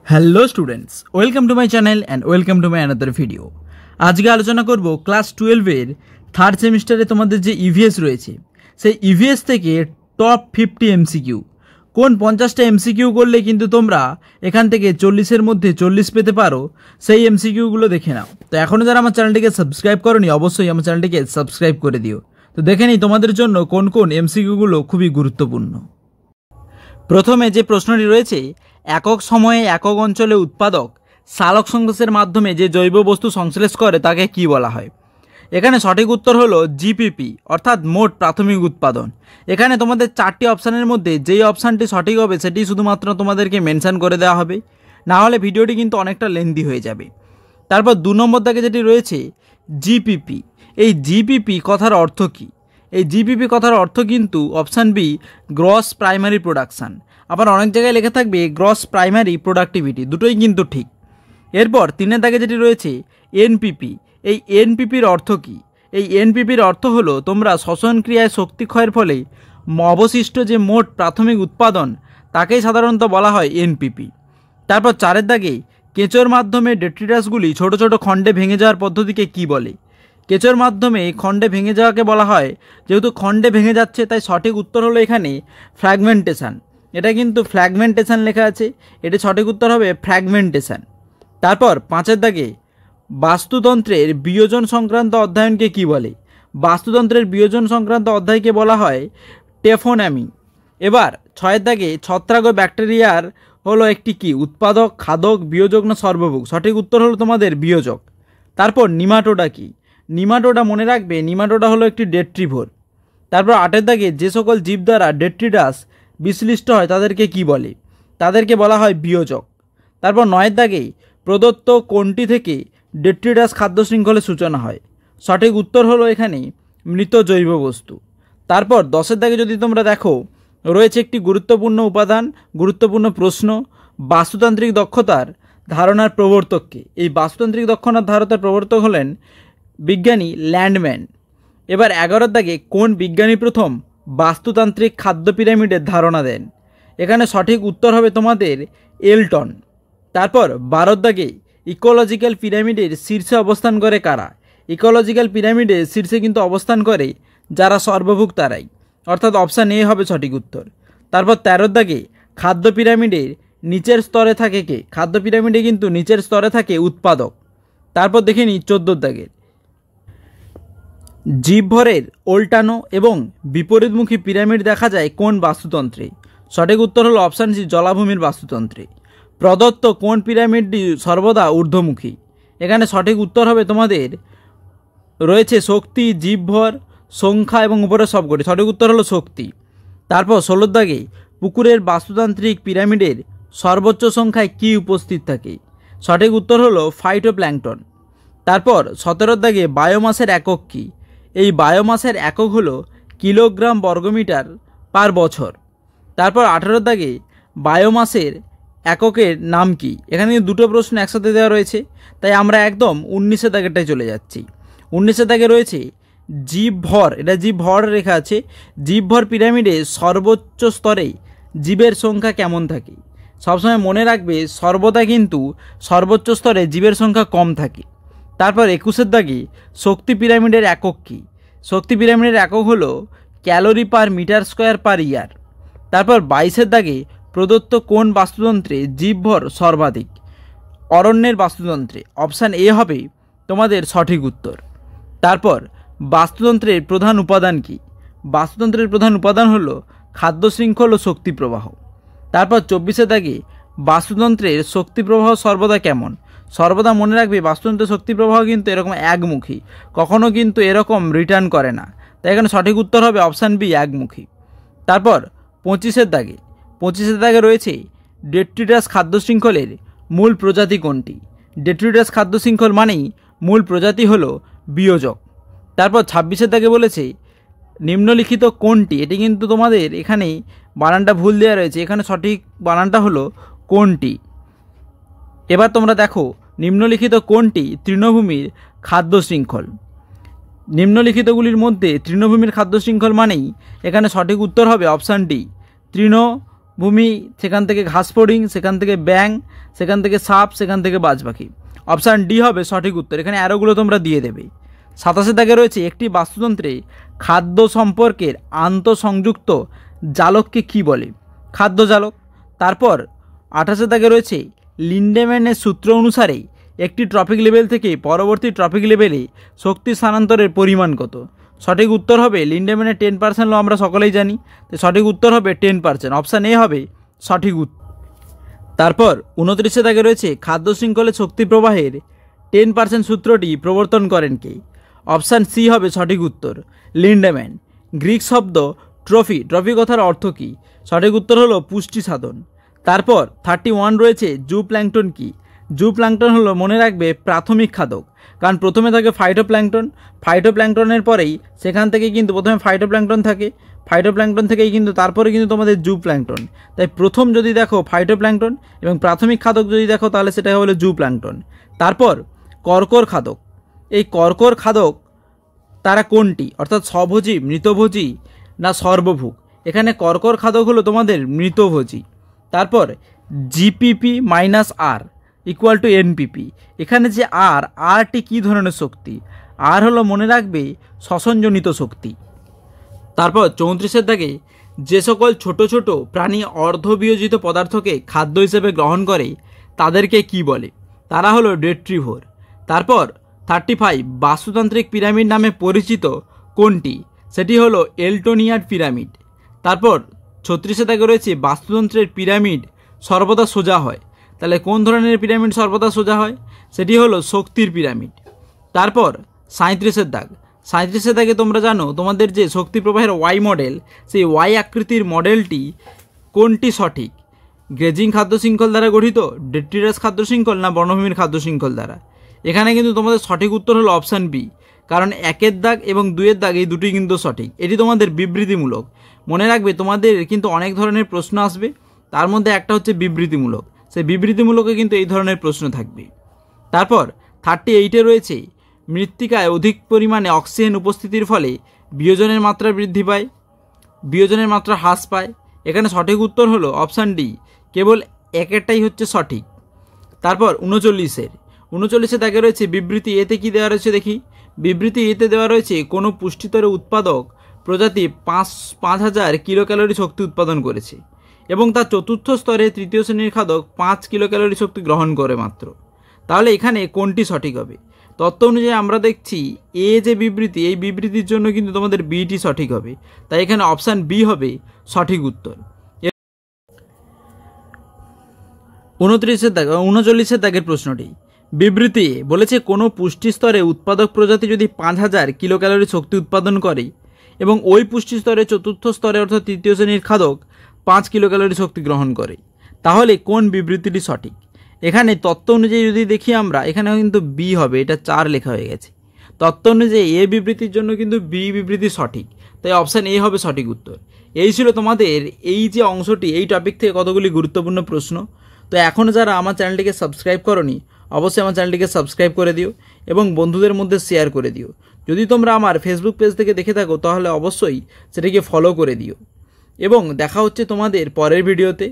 Hello students, welcome to my channel and welcome to my another video. আজকে আলোচনা করব class 12-এর third সেমিস্টারে তোমাদের যে ইভিএস রয়েছে সেই ইভিএস থেকে টপ 50 এমসিকিউ, কোন 50টা এমসিকিউ করলে কিন্তু তোমরা এখান থেকে 40-এর মধ্যে 40 পেতে পারো, সেই এমসিকিউগুলো দেখে নাও। তো এখনও যারা আমার চ্যানেলটিকে সাবস্ক্রাইব করোনি অবশ্যই আমার চ্যানেলটিকে সাবস্ক্রাইব করে দিও। তো দেখে নিই তোমাদের জন্য কোন কোন এমসিকিউগুলো খুবই গুরুত্বপূর্ণ। প্রথমে যে প্রশ্নটি রয়েছে, একক সময়ে একক অঞ্চলে উৎপাদক সালোক সংশ্লেষের মাধ্যমে যে জৈব বস্তু সংশ্লেষ করে তাকে কি বলা হয়? এখানে সঠিক উত্তর হলো জিপিপি, অর্থাৎ মোট প্রাথমিক উৎপাদন। এখানে তোমাদের 4টি অপশানের মধ্যে যেই অপশানটি সঠিক হবে সেটি শুধুমাত্র তোমাদেরকে মেনশন করে দেওয়া হবে, না হলে ভিডিওটি কিন্তু অনেকটা লেন্দি হয়ে যাবে। তারপর 2 নম্বর দাগে যেটি রয়েছে জিপিপি, এই জিপিপি কথার অর্থ কী? এই জিপিপি কথার অর্থ কিন্তু option B, gross primary production. আবার অনেক জায়গায় লেখা থাকবে গ্রস প্রাইমারি প্রোডাক্টিভিটি, দুটোই কিন্তু ঠিক। এরপর 3 দাগে যেটি রয়েছে এনপিপি, এই এনপিপির অর্থ কী? এই এনপিপির অর্থ হলো তোমরা শ্বসন ক্রিয়ায় শক্তি ক্ষয়ের ফলে অবশিষ্ট যে মোট প্রাথমিক উৎপাদন তাকেই সাধারণত বলা হয় এনপিপি। তারপর 4 দাগে কেঁচোর মাধ্যমে ডেট্রিটাসগুলি ছোট ছোট খণ্ডে ভেঙে যাওয়ার পদ্ধতিকে কি বলে? কেঁচোর মাধ্যমে খণ্ডে ভেঙে যাওয়াকে বলা হয়, যেহেতু খণ্ডে ভেঙে যাচ্ছে তাই সঠিক উত্তর হলো এখানে ফ্র্যাগমেন্টেশন। এটা কিন্তু ফ্র্যাগমেন্টেশন লেখা আছে, এটি সঠিক উত্তর হবে ফ্র্যাগমেন্টেশন। তারপর 5 দাগে বাস্তুতন্ত্রের বিয়োজন সংক্রান্ত অধ্যয়নকে কি বলে? বাস্তুতন্ত্রের বিয়োজন সংক্রান্ত অধ্যায়কে বলা হয় টেফোনামি। এবার 6 দাগে ছত্রাক ও ব্যাকটেরিয়ার হলো একটি কি উৎপাদক, খাদক, বিয়োজক না সর্বভুক? সঠিক উত্তর হলো তোমাদের বিয়োজক। তারপর নিমাটোডা কি? নিমাটোডা মনে রাখবে, নিমাটোডা হলো একটি ডেট্রিভোর। তারপর 8 দাগে যে সকল জীব দ্বারা ডেট্রিটাস বিশ্লিষ্ট হয় তাদেরকে কি বলে? তাদেরকে বলা হয় বিয়োজক। তারপর 9 দাগে প্রদত্ত কোনটি থেকে ডেট্রিটাস খাদ্য শৃঙ্খলের সূচনা হয়? সঠিক উত্তর হলো এখানে মৃত জৈব বস্তু। তারপর 10 দাগে যদি তোমরা দেখো রয়েছে একটি গুরুত্বপূর্ণ উপাদান, গুরুত্বপূর্ণ প্রশ্ন, বাস্তুতান্ত্রিক দক্ষতার ধারণার প্রবর্তককে। এই বাস্তুতান্ত্রিক দক্ষতার ধারণার প্রবর্তক হলেন বিজ্ঞানী ল্যান্ডম্যান। এবার 11 দাগে কোন বিজ্ঞানী প্রথম বাস্তুতান্ত্রিক খাদ্য পিরামিডের ধারণা দেন? এখানে সঠিক উত্তর হবে তোমাদের এলটন। তারপর 12 দাগে ইকোলজিক্যাল পিরামিডের শীর্ষে অবস্থান করে কারা? ইকোলজিক্যাল পিরামিডের শীর্ষে কিন্তু অবস্থান করে যারা সর্বভুক তারাই, অর্থাৎ অপশান এ হবে সঠিক উত্তর। তারপর 13 দাগে খাদ্য পিরামিডের নিচের স্তরে থাকে কে? খাদ্য পিরামিডে কিন্তু নিচের স্তরে থাকে উৎপাদক। তারপর দেখে নিই 14 দাগের জীবভরের উল্টানো এবং বিপরীতমুখী পিরামিড দেখা যায় কোন বাস্তুতন্ত্রে? সঠিক উত্তর হলো অপশান সি, জলাভূমির বাস্তুতন্ত্রে। প্রদত্ত কোন পিরামিডটি সর্বদা ঊর্ধ্বমুখী? এখানে সঠিক উত্তর হবে তোমাদের রয়েছে শক্তি, জীবভর, সংখ্যা এবং উপরে সবকটি। সঠিক উত্তর হলো শক্তি। তারপর 16 দাগে পুকুরের বাস্তুতান্ত্রিক পিরামিডের সর্বোচ্চ সংখ্যায় কি উপস্থিত থাকে? সঠিক উত্তর হলো ফাইটোপ্ল্যাঙ্কটন। তারপর 17 দাগে বায়োমাসের একক কী? এই বায়োমাসের একক হলো কিলোগ্রাম বর্গমিটার পার বছর। তারপর 18 দাগে বায়োমাসের এককের নাম কি? এখানে দুটো প্রশ্ন একসাথে দেওয়া রয়েছে, তাই আমরা একদম 19 দাগেরটায় চলে যাচ্ছি। 19 দাগে রয়েছে জীবভর, এটা জীবভর লেখা আছে। জীবভর পিরামিডে সর্বোচ্চ স্তরে জীবের সংখ্যা কেমন থাকে? সবসময় মনে রাখবে সর্বদা কিন্তু সর্বোচ্চ স্তরে জীবের সংখ্যা কম থাকে। তারপর 21 দাগে শক্তি পিরামিডের একক কী? শক্তি পিরামিডের একক হলো calorie per metre square per year. তারপর 22 দাগে প্রদত্ত কোন বাস্তুতন্ত্রে জীবভর সর্বাধিক? অরণ্যের বাস্তুতন্ত্রে। অপশান এ হবে তোমাদের সঠিক উত্তর। তারপর বাস্তুতন্ত্রের প্রধান উপাদান কী? বাস্তুতন্ত্রের প্রধান উপাদান হলো খাদ্য শৃঙ্খল ও শক্তি প্রবাহ। তারপর 24 দাগে বাস্তুতন্ত্রের শক্তি প্রবাহ সর্বদা কেমন? সর্বদা মনে রাখবে বাস্তুতন্ত্রের শক্তি প্রবাহ কিন্তু এরকম একমুখী, কখনো কিন্তু এরকম রিটার্ন করে না, তাই এখানে সঠিক উত্তর হবে অপশান বি, একমুখী। তারপর 25 দাগে রয়েছে ডেট্রিটাস খাদ্য শৃঙ্খলের মূল প্রজাতি কোনটি? ডেট্রিটাস খাদ্য শৃঙ্খল মানেই মূল প্রজাতি হলো বিয়োজক। তারপর 26 দাগে বলেছে নিম্নলিখিত কোনটি? এটি কিন্তু তোমাদের এখানে বানানটা ভুল দেওয়া রয়েছে, এখানে সঠিক বানানটা হলো কোনটি। এবার তোমরা দেখো নিম্নলিখিত কোনটি তৃণভূমির খাদ্য শৃঙ্খল? নিম্নলিখিতগুলির মধ্যে তৃণভূমির খাদ্য শৃঙ্খল মানেই এখানে সঠিক উত্তর হবে অপশান ডি, তৃণ ভূমি, সেখান থেকে ঘাস ফড়িং, সেখান থেকে ব্যাং, সেখান থেকে সাপ, সেখান থেকে বাজপাখি। অপশান ডি হবে সঠিক উত্তর। এখানে অ্যারোগুলো তোমরা দিয়ে দেবে। 27 দাগে রয়েছে একটি বাস্তুতন্ত্রে খাদ্য সম্পর্কের আন্তঃসংযুক্ত জালককে কি বলে? খাদ্য জালক। তারপর 28 দাগে রয়েছে লিন্ডেম্যানের সূত্র অনুসারে একটি ট্রপিক লেভেল থেকে পরবর্তী ট্রপিক লেভেলে শক্তি স্থানান্তরের পরিমাণ কত? সঠিক উত্তর হবে লিন্ডেম্যানের 10% ল আমরা সকলেই জানি, তো সঠিক উত্তর হবে 10%। অপশান এ হবে সঠিক উত্তর। তারপর 29 দাগে রয়েছে খাদ্য শৃঙ্খলে শক্তি প্রবাহের 10% সূত্রটি প্রবর্তন করেন কে? অপশান সি হবে সঠিক উত্তর, লিন্ডেম্যান। গ্রিক শব্দ ট্রফি, ট্রফি কথার অর্থ কী? সঠিক উত্তর হলো পুষ্টি সাধন। তারপর 31 রয়েছে জু প্ল্যাঙ্কটন কি? জু প্ল্যাঙ্কটন হলো, মনে রাখবে, প্রাথমিক খাদক। কারণ প্রথমে থাকে ফাইটোপ্ল্যাঙ্কটন, ফাইটোপ্ল্যাঙ্কটনের পরেই সেখান থেকে কিন্তু প্রথমে ফাইটোপ্ল্যাঙ্কটন থাকে, ফাইটোপ্ল্যাঙ্কটন থেকেই কিন্তু তারপরে কিন্তু তোমাদের জু প্ল্যাঙ্কটন। তাই প্রথম যদি দেখো ফাইটোপ্ল্যাঙ্কটন এবং প্রাথমিক খাদক যদি দেখো তাহলে সেটা হলো জু প্ল্যাঙ্কটন। তারপর কর্কর খাদক। এই কর্কর খাদক তারা কোনটি? অর্থাৎ স্বভোজী, মৃতভোজী না সর্বভুক? এখানে কর্কর খাদক হলো তোমাদের মৃতভোজী। তারপর GPP minus R equal to NPP. এখানে যে আরটি কী ধরনের শক্তি? আর হলো, মনে রাখবে, শ্বসনজনিত শক্তি। তারপর 34 দাগে যে সকল ছোট ছোট প্রাণী অর্ধবিয়োজিত পদার্থকে খাদ্য হিসেবে গ্রহণ করে তাদেরকে কি বলে? তারা হলো ডেট্রিভোর। তারপর 35 বাস্তুতান্ত্রিক পিরামিড নামে পরিচিত কোনটি? সেটি হলো এলটোনিয়াড পিরামিড। তারপর 36 দাগে রয়েছে বাস্তুতন্ত্রের পিরামিড সর্বদা সোজা হয়। তাহলে কোন ধরনের পিরামিড সর্বদা সোজা হয়? সেটি হলো শক্তির পিরামিড। তারপর 37 দাগ, 37 দাগে তোমরা জানো তোমাদের যে শক্তি প্রবাহের ওয়াই মডেল, সেই ওয়াই আকৃতির মডেলটি কোনটি সঠিক? গ্রেজিং খাদ্য শৃঙ্খল দ্বারা গঠিত, ডেট্রিটাস খাদ্য শৃঙ্খল না বনভূমির খাদ্য শৃঙ্খল দ্বারা? এখানে কিন্তু তোমাদের সঠিক উত্তর হলো অপশান বি। কারণ 1 দাগ এবং 2 দাগ এই দুটি কিন্তু সঠিক। এটি তোমাদের বিবৃতিমূলক। মনে রাখবে তোমাদের কিন্তু অনেক ধরনের প্রশ্ন আসবে, তার মধ্যে একটা হচ্ছে বিবৃতিমূলক। সেই বিবৃতিমূলকে কিন্তু এই ধরনের প্রশ্ন থাকবে। তারপর 38-এ রয়েছে মৃত্তিকায় অধিক পরিমাণে অক্সিজেন উপস্থিতির ফলে বিয়োজনের মাত্রা বৃদ্ধি পায়, বিয়োজনের মাত্রা হ্রাস পায়। এখানে সঠিক উত্তর হলো অপশান ডি, কেবল একটাই হচ্ছে সঠিক। তারপর 39-এ দাগে রয়েছে বিবৃতি এতে কি দেওয়া রয়েছে দেখি। বিবৃতি এতে দেওয়া রয়েছে কোনো পুষ্টিস্তরে উৎপাদক প্রজাতি 5000 কিলো ক্যালোরি শক্তি উৎপাদন করেছে এবং তার চতুর্থ স্তরে তৃতীয় শ্রেণীর খাদক 5 কিলো ক্যালোরি শক্তি গ্রহণ করে মাত্র। তাহলে এখানে কোনটি সঠিক হবে? তত্ত্ব অনুযায়ী আমরা দেখছি এ যে বিবৃতি, এই বিবৃতির জন্য কিন্তু তোমাদের বিটি সঠিক হবে। তাই এখানে অপশান বি হবে সঠিক উত্তর। 39 দাগের প্রশ্নটি, বিবৃতি বলেছে কোনো পুষ্টি স্তরে উৎপাদক প্রজাতি যদি 5000 কিলো ক্যালোরি শক্তি উৎপাদন করে এবং ওই পুষ্টি স্তরে চতুর্থ স্তরে অর্থাৎ তৃতীয় শ্রেণীর খাদক 5 কিলো ক্যালোরি শক্তি গ্রহণ করে, তাহলে কোন বিবৃতিটি সঠিক? এখানে তত্ত্ব অনুযায়ী যদি দেখি আমরা, এখানে কিন্তু বি হবে, এটা 4 লেখা হয়ে গেছে। তত্ত্ব অনুযায়ী এ বিবৃতির জন্য কিন্তু বি বিবৃতি সঠিক, তাই অপশান এ হবে সঠিক উত্তর। এই ছিল তোমাদের এই যে অংশটি, এই টপিক থেকে কতগুলি গুরুত্বপূর্ণ প্রশ্ন। তো এখনও যারা আমার চ্যানেলটিকে সাবস্ক্রাইব করোনি, অবশ্যই আমার চ্যানেলটিকে সাবস্ক্রাইব করে দিও এবং বন্ধুদের মধ্যে শেয়ার করে দিও। যদি তোমরা আমার ফেসবুক পেজ থেকে দেখে থাকো তাহলে অবশ্যই সেটাকে ফলো করে দিও। এবং দেখা হচ্ছে তোমাদের পরের ভিডিওতে।